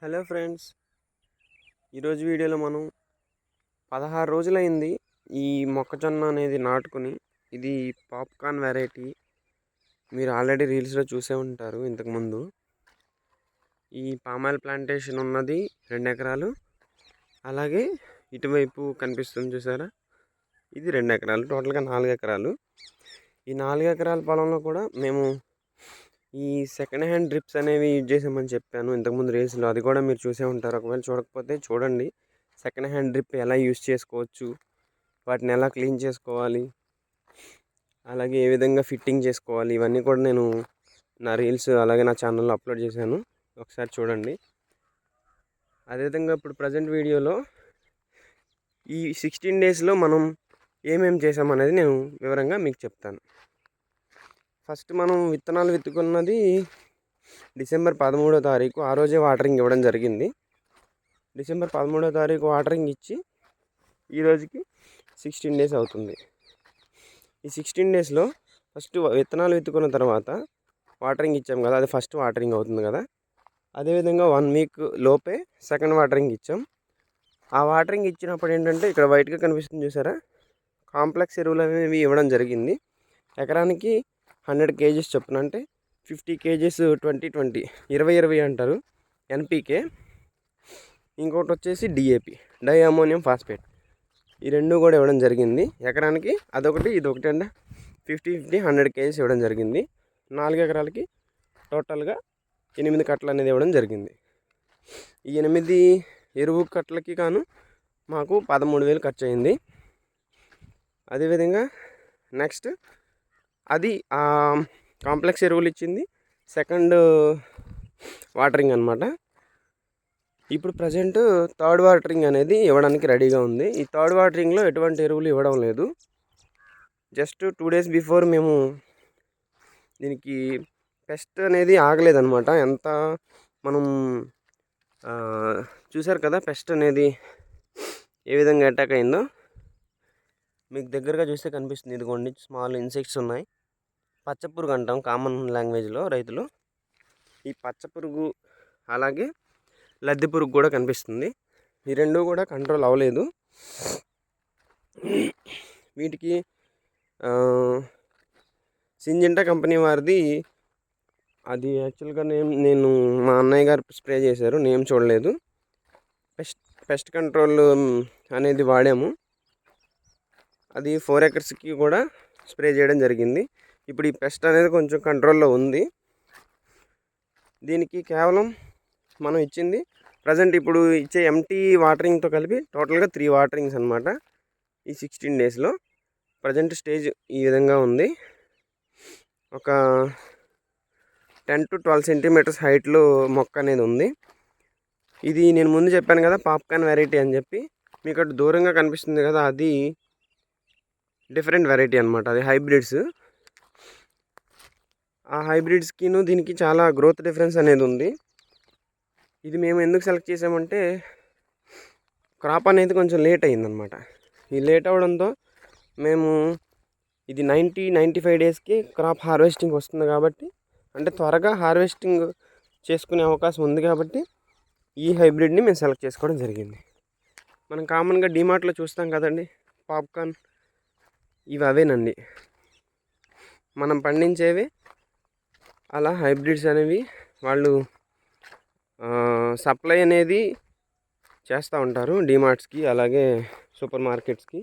Hello friends, ఈరోజు వీడియోలో మనం 16 రోజులైంది ఈ మొక్కజొన్న అనేది నాటుకుని. ఇది పాప్కార్న్ వెరైటీ. మీరు ఆల్రెడీ రీల్స్లో చూసే ఉంటారు ఇంతకుముందు. ఈ పామాయిల్ ప్లాంటేషన్ ఉన్నది 2 ఎకరాలు. అలాగే ఇటువైపు కనిపిస్తుంది చూసారా, ఇది 2 ఎకరాలు. టోటల్గా 4 ఎకరాలు. ఈ 4 ఎకరాల పొలంలో కూడా మేము ఈ సెకండ్ హ్యాండ్ డ్రిప్స్ అనేవి యూజ్ చేసామని చెప్పాను ఇంతకుముందు రీల్స్లో. అది కూడా మీరు చూసే ఉంటారు. ఒకవేళ చూడకపోతే చూడండి. సెకండ్ హ్యాండ్ డ్రిప్ ఎలా యూజ్ చేసుకోవచ్చు, వాటిని ఎలా క్లీన్ చేసుకోవాలి, అలాగే ఏ విధంగా ఫిట్టింగ్ చేసుకోవాలి, ఇవన్నీ కూడా నేను నా రీల్స్ అలాగే నా ఛానల్లో అప్లోడ్ చేశాను. ఒకసారి చూడండి. అదేవిధంగా ఇప్పుడు ప్రజెంట్ వీడియోలో ఈ 16 డేస్లో మనం ఏమేమి చేసామనేది నేను వివరంగా మీకు చెప్తాను. ఫస్ట్ మనం విత్తనాలు విత్తుకున్నది డిసెంబర్ 13వ తారీఖు. ఆ రోజే వాటరింగ్ ఇవ్వడం జరిగింది. డిసెంబర్ 13వ తారీఖు వాటరింగ్ ఇచ్చి ఈరోజుకి 16 డేస్ అవుతుంది. ఈ 16 డేస్లో ఫస్ట్ విత్తనాలు విత్తుకున్న తర్వాత వాటరింగ్ ఇచ్చాం కదా, అది ఫస్ట్ వాటరింగ్ అవుతుంది కదా. అదేవిధంగా 1 వీక్ లోపే సెకండ్ వాటరింగ్ ఇచ్చాం. ఆ వాటరింగ్ ఇచ్చినప్పుడు ఏంటంటే ఇక్కడ వైట్గా కనిపిస్తుంది చూసారా, కాంప్లెక్స్ ఎరువులు అనేవి ఇవ్వడం జరిగింది. ఎకరానికి 100 kgs చొప్పున, అంటే 50 kgs 20-20 20-20 అంటారు ఎన్పికే. ఇంకోటి వచ్చేసి డిఏపి, డై అమోనియం ఫాస్ఫేట్. ఈ రెండు కూడా ఇవ్వడం జరిగింది ఎకరానికి. అదొకటి ఇదొకటి అంటే 50-50 100 kgs ఇవ్వడం జరిగింది. 4 ఎకరాలకి టోటల్గా 8 కట్టలు అనేది ఇవ్వడం జరిగింది. ఈ 8 ఎరువు కట్టలకి కాను మాకు 13,000 ఖర్చు అయింది. అదేవిధంగా నెక్స్ట్ అది కాంప్లెక్స్ ఎరువులు ఇచ్చింది సెకండ్ వాటరింగ్ అనమాట. ఇప్పుడు ప్రజెంట్ థర్డ్ వాటరింగ్ అనేది ఇవ్వడానికి రెడీగా ఉంది. ఈ థర్డ్ వాటరింగ్లో ఎటువంటి ఎరువులు ఇవ్వడం లేదు. జస్ట్ 2 days బిఫోర్ మేము దీనికి పెస్ట్ అనేది ఆగలేదన్నమాట. ఎంత మనం చూసారు కదా పెస్ట్ అనేది ఏ విధంగా అటాక్ అయిందో. మీకు దగ్గరగా చూస్తే కనిపిస్తుంది, ఇదిగోండి స్మాల్ ఇన్సెక్ట్స్ ఉన్నాయి. పచ్చపురుగు అంటాం కామన్ లాంగ్వేజ్లో రైతులు. ఈ పచ్చపురుగు అలాగే లద్దె పురుగు కూడా కనిపిస్తుంది. ఈ రెండు కూడా కంట్రోల్ అవ్వలేదు. వీటికి సింజెంటా కంపెనీ వారిది, అది యాక్చువల్గా నేను మా అన్నయ్య గారు స్ప్రే చేశారు, నేమ్ చూడలేదు. పెస్ట్ కంట్రోల్ అనేది వాడాము. అది 4 acresకి కూడా స్ప్రే చేయడం జరిగింది. ఇప్పుడు ఈ పెస్ట్ అనేది కొంచెం కంట్రోల్లో ఉంది. దీనికి కేవలం మనం ఇచ్చింది ప్రజెంట్ ఇప్పుడు ఇచ్చే ఎంటీ వాటరింగ్తో కలిపి టోటల్గా 3 వాటరింగ్స్ అనమాట ఈ 16 డేస్లో. ప్రజెంట్ స్టేజ్ ఈ విధంగా ఉంది. ఒక 10 to 12 centimeters హైట్లో మొక్క అనేది ఉంది. ఇది నేను ముందు చెప్పాను కదా పాప్కార్న్ వెరైటీ అని చెప్పి. మీకు అటు దూరంగా కనిపిస్తుంది కదా, అది డిఫరెంట్ వెరైటీ అనమాట. అది హైబ్రిడ్స్. ఆ హైబ్రిడ్స్కిను దీనికి చాలా గ్రోత్ డిఫరెన్స్ అనేది ఉంది. ఇది మేము ఎందుకు సెలెక్ట్ చేసామంటే క్రాప్ అనేది కొంచెం లేట్ అయిందనమాట. ఈ లేట్ అవ్వడంతో మేము ఇది 90-95 డేస్కి క్రాప్ హార్వెస్టింగ్ వస్తుంది కాబట్టి, అంటే త్వరగా హార్వెస్టింగ్ చేసుకునే అవకాశం ఉంది కాబట్టి ఈ హైబ్రిడ్ని మేము సెలెక్ట్ చేసుకోవడం జరిగింది. మనం కామన్గా డిమార్ట్లో చూస్తాం కదండి పాప్కార్న్, ఇవి అవేనండి మనం పండించేవి. అలా హైబ్రిడ్స్ అనేవి వాళ్ళు సప్లై అనేది చేస్తూ ఉంటారు డిమార్ట్స్కి అలాగే సూపర్ మార్కెట్స్కి.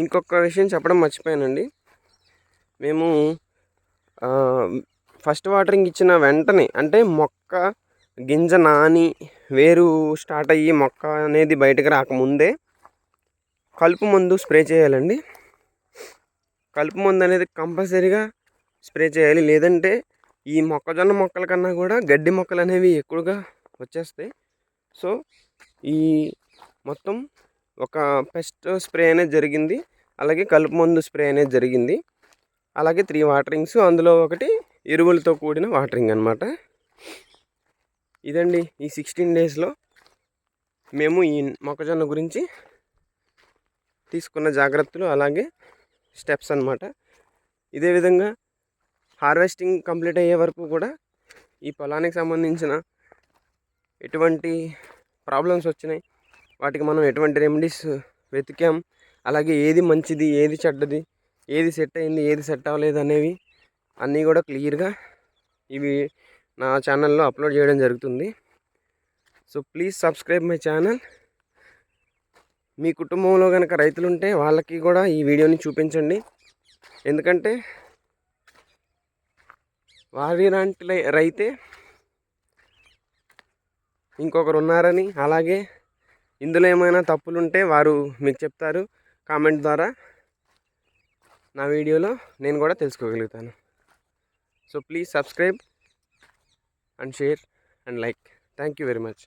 ఇంకొక విషయం చెప్పడం మర్చిపోయానండి. మేము ఫస్ట్ వాటరింగ్ ఇచ్చిన వెంటనే, అంటే మొక్క గింజ నాని వేరు స్టార్ట్ అయ్యి మొక్క అనేది బయటకు రాకముందే కలుపు మందు స్ప్రే చేయాలండి. కలుపు మందు అనేది కంపల్సరీగా స్ప్రే చేయాలి. లేదంటే ఈ మొక్కజొన్న మొక్కల కన్నా కూడా గడ్డి మొక్కలు అనేవి ఎక్కువగా వచ్చేస్తాయి. సో ఈ మొత్తం ఒక పెస్ట్ స్ప్రే అనేది జరిగింది, అలాగే కలుపు మందు స్ప్రే అనేది జరిగింది, అలాగే 3 వాటరింగ్స్, అందులో ఒకటి ఎరువులతో కూడిన వాటరింగ్ అనమాట. ఇదండి ఈ 16 డేస్లో మేము ఈ మొక్కజొన్న గురించి తీసుకున్న జాగ్రత్తలు అలాగే స్టెప్స్ అనమాట. ఇదే విధంగా హార్వెస్టింగ్ కంప్లీట్ అయ్యే వరకు కూడా ఈ పొలానికి సంబంధించిన ఎటువంటి ప్రాబ్లమ్స్ వచ్చినాయి, వాటికి మనం ఎటువంటి రెమెడీస్ వెతికాం, అలాగే ఏది మంచిది ఏది చెడ్డది, ఏది సెట్ అయింది ఏది సెట్ అవ్వలేదు అనేవి అన్నీ కూడా క్లియర్గా ఇవి నా ఛానల్లో అప్లోడ్ చేయడం జరుగుతుంది. So please subscribe my channel. మీ కుటుంబంలో కనుక రైతులు ఉంటే వాళ్ళకి కూడా ఈ వీడియోని చూపించండి. ఎందుకంటే వారి లాంటి రైతే ఇంకొకరు ఉన్నారని, అలాగే ఇందులో ఏమైనా తప్పులుంటే వారు మీకు చెప్తారు కామెంట్ ద్వారా. నా వీడియోలో నేను కూడా తెలుసుకోగలుగుతాను. So please subscribe and share and like. Thank you very much.